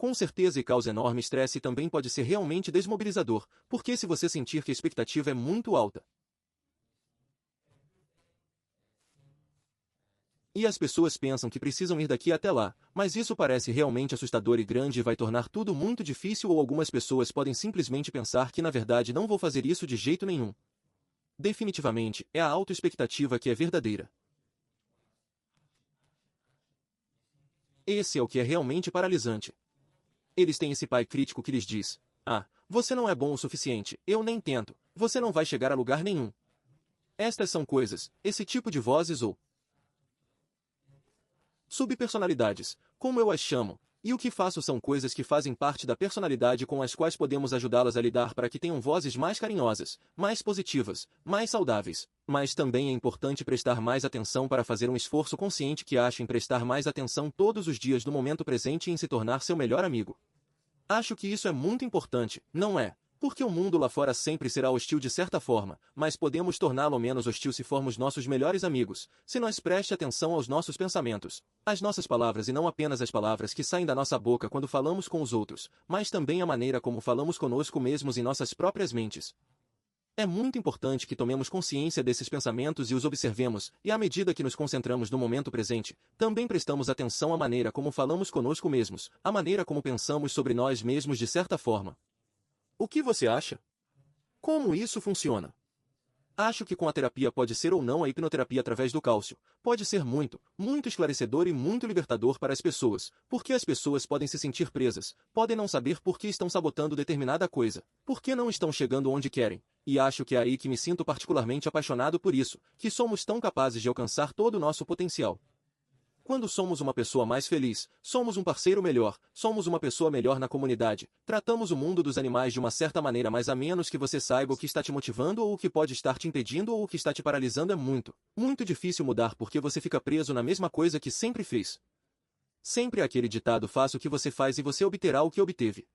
Com certeza e causa enorme estresse e também pode ser realmente desmobilizador, porque se você sentir que a expectativa é muito alta, e as pessoas pensam que precisam ir daqui até lá, mas isso parece realmente assustador e grande e vai tornar tudo muito difícil ou algumas pessoas podem simplesmente pensar que na verdade não vou fazer isso de jeito nenhum. Definitivamente, é a autoexpectativa que é verdadeira. Esse é o que é realmente paralisante. Eles têm esse pai crítico que lhes diz: "Ah, você não é bom o suficiente, eu nem tento, você não vai chegar a lugar nenhum." Estas são coisas, esse tipo de vozes ou subpersonalidades, como eu as chamo, e o que faço são coisas que fazem parte da personalidade com as quais podemos ajudá-las a lidar para que tenham vozes mais carinhosas, mais positivas, mais saudáveis. Mas também é importante prestar mais atenção para fazer um esforço consciente que acha em prestar mais atenção todos os dias do momento presente e em se tornar seu melhor amigo. Acho que isso é muito importante, não é? Porque o mundo lá fora sempre será hostil de certa forma, mas podemos torná-lo menos hostil se formos nossos melhores amigos, se nós preste atenção aos nossos pensamentos, às nossas palavras e não apenas as palavras que saem da nossa boca quando falamos com os outros, mas também a maneira como falamos conosco mesmos em nossas próprias mentes. É muito importante que tomemos consciência desses pensamentos e os observemos, e à medida que nos concentramos no momento presente, também prestamos atenção à maneira como falamos conosco mesmos, à maneira como pensamos sobre nós mesmos de certa forma. O que você acha? Como isso funciona? Acho que com a terapia pode ser ou não a hipnoterapia através do cálcio, pode ser muito, muito esclarecedor e muito libertador para as pessoas, porque as pessoas podem se sentir presas, podem não saber por que estão sabotando determinada coisa, por que não estão chegando onde querem, e acho que é aí que me sinto particularmente apaixonado por isso, que somos tão capazes de alcançar todo o nosso potencial. Quando somos uma pessoa mais feliz, somos um parceiro melhor, somos uma pessoa melhor na comunidade, tratamos o mundo dos animais de uma certa maneira, mas a menos que você saiba o que está te motivando ou o que pode estar te impedindo ou o que está te paralisando é muito, muito difícil mudar porque você fica preso na mesma coisa que sempre fez. Sempre aquele ditado: faça o que você faz e você obterá o que obteve.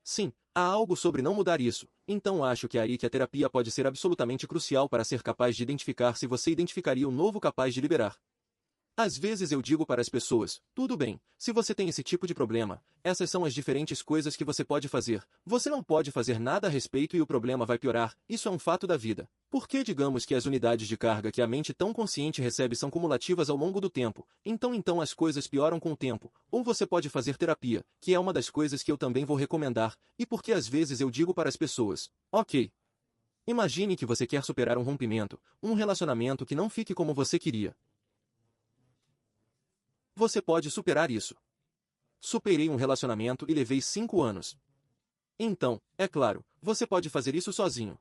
Sim, há algo sobre não mudar isso, então acho que é aí que a terapia pode ser absolutamente crucial para ser capaz de identificar se você identificaria o novo capaz de liberar. Às vezes eu digo para as pessoas: tudo bem, se você tem esse tipo de problema, essas são as diferentes coisas que você pode fazer. Você não pode fazer nada a respeito e o problema vai piorar, isso é um fato da vida. Porque digamos que as unidades de carga que a mente tão consciente recebe são cumulativas ao longo do tempo, então as coisas pioram com o tempo. Ou você pode fazer terapia, que é uma das coisas que eu também vou recomendar, e porque às vezes eu digo para as pessoas: ok, imagine que você quer superar um rompimento, um relacionamento que não fique como você queria. Você pode superar isso. Superei um relacionamento e levei 5 anos. Então, é claro, você pode fazer isso sozinho.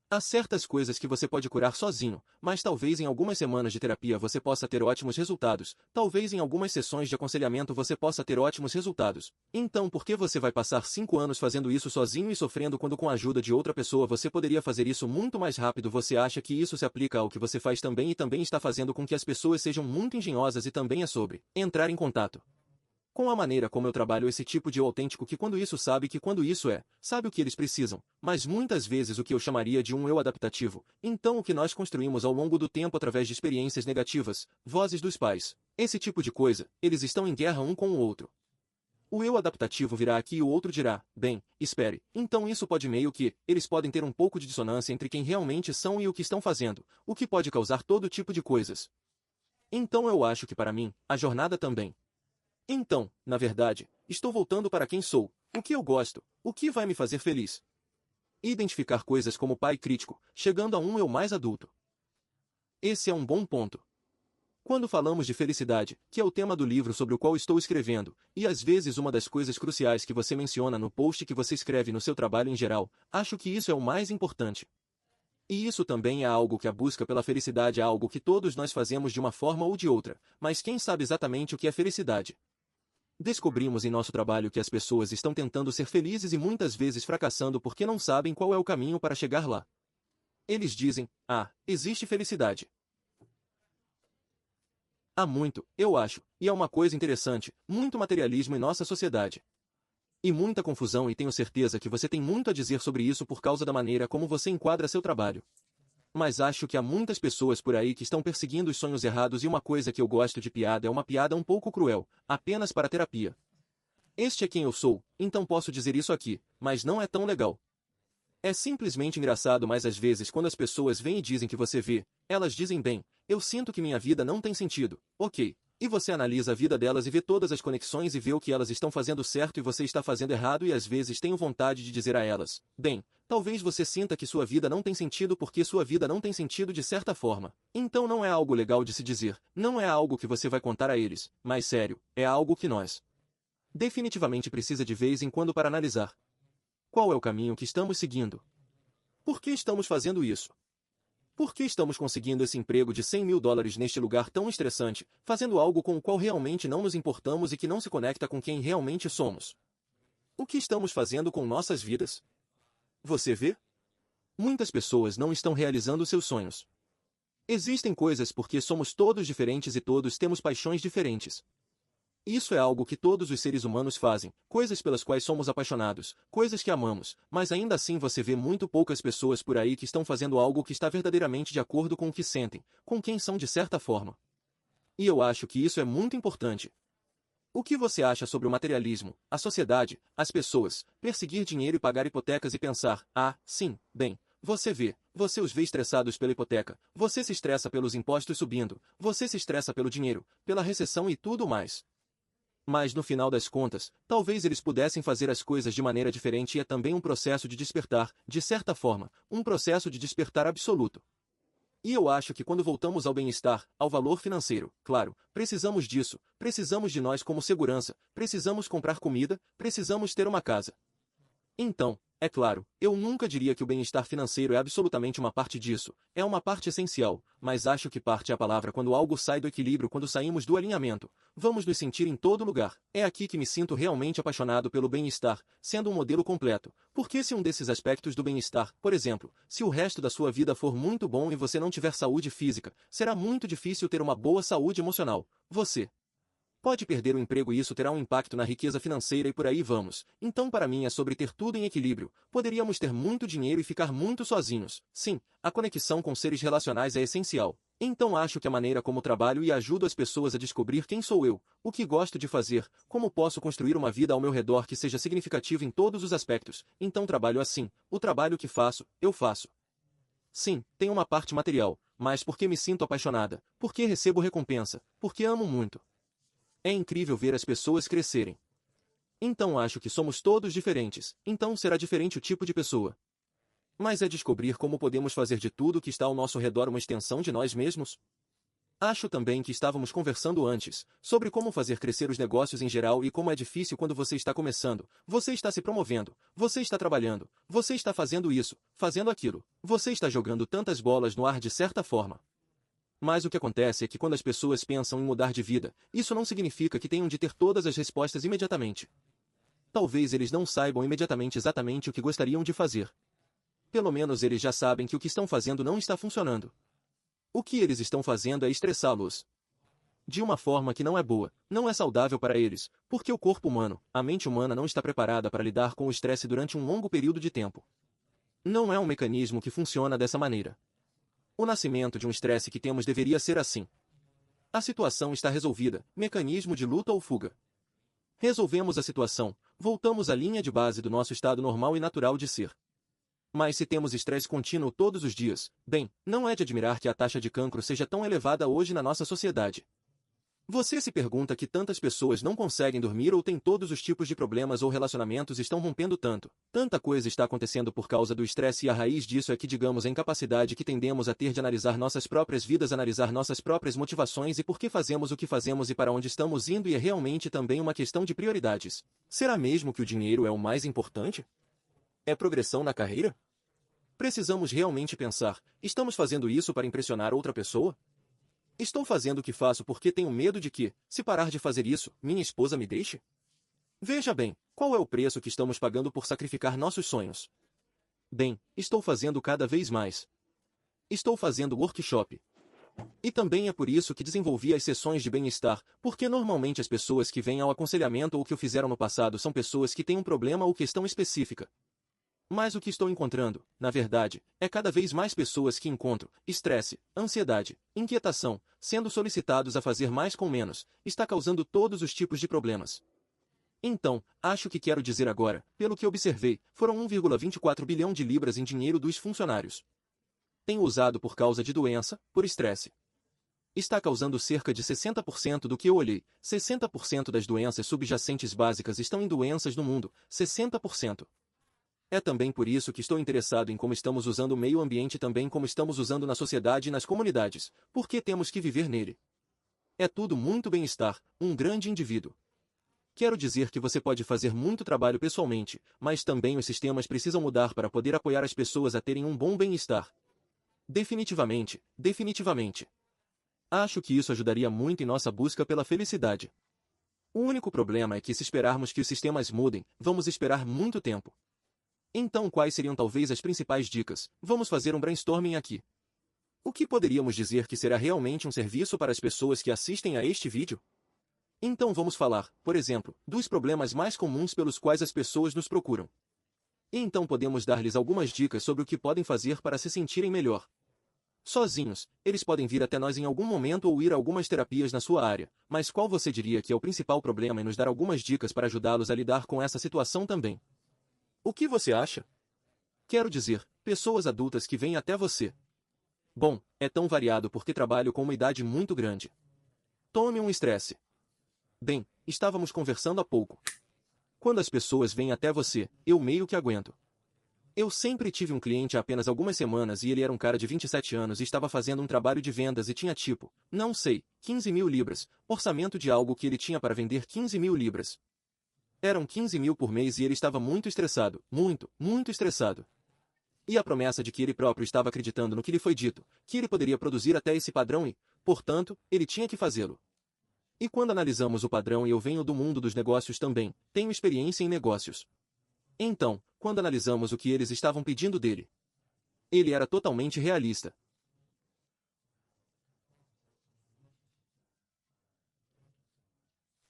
Há certas coisas que você pode curar sozinho, mas talvez em algumas semanas de terapia você possa ter ótimos resultados, talvez em algumas sessões de aconselhamento você possa ter ótimos resultados. Então por que você vai passar 5 anos fazendo isso sozinho e sofrendo quando com a ajuda de outra pessoa você poderia fazer isso muito mais rápido? Você acha que isso se aplica ao que você faz também e também está fazendo com que as pessoas sejam muito engenhosas e também é sobre entrar em contato com a maneira como eu trabalho esse tipo de eu autêntico que quando isso sabe que quando isso é, sabe o que eles precisam, mas muitas vezes o que eu chamaria de um eu adaptativo, então o que nós construímos ao longo do tempo através de experiências negativas, vozes dos pais, esse tipo de coisa, eles estão em guerra um com o outro. O eu adaptativo virá aqui e o outro dirá: bem, espere, então isso pode meio que, eles podem ter um pouco de dissonância entre quem realmente são e o que estão fazendo, o que pode causar todo tipo de coisas. Então eu acho que para mim, a jornada também. Então, na verdade, estou voltando para quem sou, o que eu gosto, o que vai me fazer feliz. Identificar coisas como pai crítico, chegando a um eu mais adulto. Esse é um bom ponto. Quando falamos de felicidade, que é o tema do livro sobre o qual estou escrevendo, e às vezes uma das coisas cruciais que você menciona no post que você escreve no seu trabalho em geral, acho que isso é o mais importante. E isso também é algo que a busca pela felicidade é algo que todos nós fazemos de uma forma ou de outra, mas quem sabe exatamente o que é felicidade? Descobrimos em nosso trabalho que as pessoas estão tentando ser felizes e muitas vezes fracassando porque não sabem qual é o caminho para chegar lá. Eles dizem: ah, existe felicidade. Há muito, eu acho, e é uma coisa interessante, muito materialismo em nossa sociedade. E muita confusão, e tenho certeza que você tem muito a dizer sobre isso por causa da maneira como você enquadra seu trabalho. Mas acho que há muitas pessoas por aí que estão perseguindo os sonhos errados e uma coisa que eu gosto de piada é uma piada um pouco cruel, apenas para terapia. Este é quem eu sou, então posso dizer isso aqui, mas não é tão legal. É simplesmente engraçado, mas às vezes quando as pessoas vêm e dizem que você vê, elas dizem bem, eu sinto que minha vida não tem sentido, ok. E você analisa a vida delas e vê todas as conexões e vê o que elas estão fazendo certo e você está fazendo errado e às vezes tenho vontade de dizer a elas, bem, talvez você sinta que sua vida não tem sentido porque sua vida não tem sentido de certa forma. Então não é algo legal de se dizer, não é algo que você vai contar a eles, mas sério, é algo que nós definitivamente precisa de vez em quando para analisar. Qual é o caminho que estamos seguindo? Por que estamos fazendo isso? Por que estamos conseguindo esse emprego de $100.000 neste lugar tão estressante, fazendo algo com o qual realmente não nos importamos e que não se conecta com quem realmente somos? O que estamos fazendo com nossas vidas? Você vê? Muitas pessoas não estão realizando seus sonhos. Existem coisas porque somos todos diferentes e todos temos paixões diferentes. Isso é algo que todos os seres humanos fazem, coisas pelas quais somos apaixonados, coisas que amamos, mas ainda assim você vê muito poucas pessoas por aí que estão fazendo algo que está verdadeiramente de acordo com o que sentem, com quem são de certa forma. E eu acho que isso é muito importante. O que você acha sobre o materialismo, a sociedade, as pessoas, perseguir dinheiro e pagar hipotecas e pensar, ah, sim, bem, você os vê estressados pela hipoteca, você se estressa pelos impostos subindo, você se estressa pelo dinheiro, pela recessão e tudo mais. Mas no final das contas, talvez eles pudessem fazer as coisas de maneira diferente e é também um processo de despertar, de certa forma, um processo de despertar absoluto. E eu acho que quando voltamos ao bem-estar, ao valor financeiro, claro, precisamos disso, precisamos de nós como segurança, precisamos comprar comida, precisamos ter uma casa. Então, é claro, eu nunca diria que o bem-estar financeiro é absolutamente uma parte disso, é uma parte essencial, mas acho que parte é a palavra quando algo sai do equilíbrio, quando saímos do alinhamento. Vamos nos sentir em todo lugar. É aqui que me sinto realmente apaixonado pelo bem-estar, sendo um modelo completo. Porque se um desses aspectos do bem-estar, por exemplo, se o resto da sua vida for muito bom e você não tiver saúde física, será muito difícil ter uma boa saúde emocional. Você pode perder o emprego e isso terá um impacto na riqueza financeira e por aí vamos. Então para mim é sobre ter tudo em equilíbrio. Poderíamos ter muito dinheiro e ficar muito sozinhos. Sim, a conexão com seres relacionais é essencial. Então acho que a maneira como trabalho e ajudo as pessoas a descobrir quem sou eu, o que gosto de fazer, como posso construir uma vida ao meu redor que seja significativa em todos os aspectos. Então trabalho assim, o trabalho que faço, eu faço. Sim, tem uma parte material, mas porque me sinto apaixonada, porque recebo recompensa, porque amo muito. É incrível ver as pessoas crescerem. Então acho que somos todos diferentes, então será diferente o tipo de pessoa. Mas é descobrir como podemos fazer de tudo que está ao nosso redor uma extensão de nós mesmos. Acho também que estávamos conversando antes, sobre como fazer crescer os negócios em geral e como é difícil quando você está começando, você está se promovendo, você está trabalhando, você está fazendo isso, fazendo aquilo, você está jogando tantas bolas no ar de certa forma. Mas o que acontece é que quando as pessoas pensam em mudar de vida, isso não significa que tenham de ter todas as respostas imediatamente. Talvez eles não saibam imediatamente exatamente o que gostariam de fazer. Pelo menos eles já sabem que o que estão fazendo não está funcionando. O que eles estão fazendo é estressá-los. De uma forma que não é boa, não é saudável para eles, porque o corpo humano, a mente humana não está preparada para lidar com o estresse durante um longo período de tempo. Não é um mecanismo que funciona dessa maneira. O nascimento de um estresse que temos deveria ser assim. A situação está resolvida, mecanismo de luta ou fuga. Resolvemos a situação, voltamos à linha de base do nosso estado normal e natural de ser. Mas se temos estresse contínuo todos os dias, bem, não é de admirar que a taxa de cancro seja tão elevada hoje na nossa sociedade. Você se pergunta que tantas pessoas não conseguem dormir ou têm todos os tipos de problemas ou relacionamentos estão rompendo tanto. Tanta coisa está acontecendo por causa do estresse e a raiz disso é que digamos a incapacidade que tendemos a ter de analisar nossas próprias vidas, analisar nossas próprias motivações e por que fazemos o que fazemos e para onde estamos indo e é realmente também uma questão de prioridades. Será mesmo que o dinheiro é o mais importante? É progressão na carreira? Precisamos realmente pensar, estamos fazendo isso para impressionar outra pessoa? Estou fazendo o que faço porque tenho medo de que, se parar de fazer isso, minha esposa me deixe? Veja bem, qual é o preço que estamos pagando por sacrificar nossos sonhos? Bem, estou fazendo cada vez mais. Estou fazendo workshop. E também é por isso que desenvolvi as sessões de bem-estar, porque normalmente as pessoas que vêm ao aconselhamento ou que o fizeram no passado são pessoas que têm um problema ou questão específica. Mas o que estou encontrando, na verdade, é cada vez mais pessoas que encontram estresse, ansiedade, inquietação, sendo solicitados a fazer mais com menos, está causando todos os tipos de problemas. Então, acho que quero dizer agora, pelo que observei, foram 1,24 bilhão de libras em dinheiro dos funcionários. Tenho usado por causa de doença, por estresse. Está causando cerca de 60% do que eu olhei. 60% das doenças subjacentes básicas estão em doenças no mundo. 60%. É também por isso que estou interessado em como estamos usando o meio ambiente e também como estamos usando na sociedade e nas comunidades, porque temos que viver nele. É tudo muito bem-estar, um grande indivíduo. Quero dizer que você pode fazer muito trabalho pessoalmente, mas também os sistemas precisam mudar para poder apoiar as pessoas a terem um bom bem-estar. Definitivamente, definitivamente. Acho que isso ajudaria muito em nossa busca pela felicidade. O único problema é que se esperarmos que os sistemas mudem, vamos esperar muito tempo. Então quais seriam talvez as principais dicas? Vamos fazer um brainstorming aqui. O que poderíamos dizer que será realmente um serviço para as pessoas que assistem a este vídeo? Então vamos falar, por exemplo, dos problemas mais comuns pelos quais as pessoas nos procuram. E então podemos dar-lhes algumas dicas sobre o que podem fazer para se sentirem melhor. Sozinhos, eles podem vir até nós em algum momento ou ir a algumas terapias na sua área, mas qual você diria que é o principal problema e nos dar algumas dicas para ajudá-los a lidar com essa situação também? O que você acha? Quero dizer, pessoas adultas que vêm até você. Bom, é tão variado porque trabalho com uma idade muito grande. Tome um estresse. Bem, estávamos conversando há pouco. Quando as pessoas vêm até você, eu meio que aguento. Eu sempre tive um cliente há apenas algumas semanas e ele era um cara de 27 anos e estava fazendo um trabalho de vendas e tinha tipo, não sei, 15 mil libras, orçamento de algo que ele tinha para vender 15 mil libras. Eram 15 mil por mês e ele estava muito estressado, muito, muito estressado. E a promessa de que ele próprio estava acreditando no que lhe foi dito, que ele poderia produzir até esse padrão e, portanto, ele tinha que fazê-lo. E quando analisamos o padrão e eu venho do mundo dos negócios também, tenho experiência em negócios. Então, quando analisamos o que eles estavam pedindo dele, ele era totalmente realista.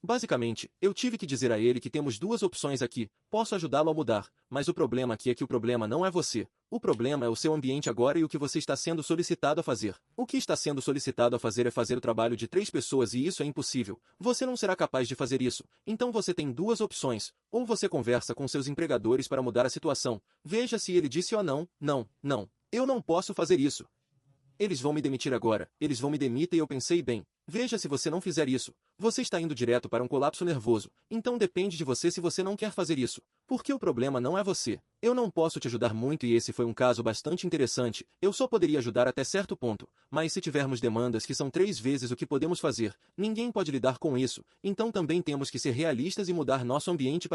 Basicamente, eu tive que dizer a ele que temos duas opções aqui, posso ajudá-lo a mudar, mas o problema aqui é que o problema não é você. O problema é o seu ambiente agora e o que você está sendo solicitado a fazer. O que está sendo solicitado a fazer é fazer o trabalho de 3 pessoas e isso é impossível. Você não será capaz de fazer isso. Então você tem duas opções. Ou você conversa com seus empregadores para mudar a situação. Veja se ele disse ou não, não. Eu não posso fazer isso. Eles vão me demitir agora, eles vão me demitir e eu pensei bem. Veja se você não fizer isso. Você está indo direto para um colapso nervoso. Então depende de você se você não quer fazer isso. Porque o problema não é você. Eu não posso te ajudar muito e esse foi um caso bastante interessante. Eu só poderia ajudar até certo ponto. Mas se tivermos demandas que são 3 vezes o que podemos fazer, ninguém pode lidar com isso. Então também temos que ser realistas e mudar nosso ambiente para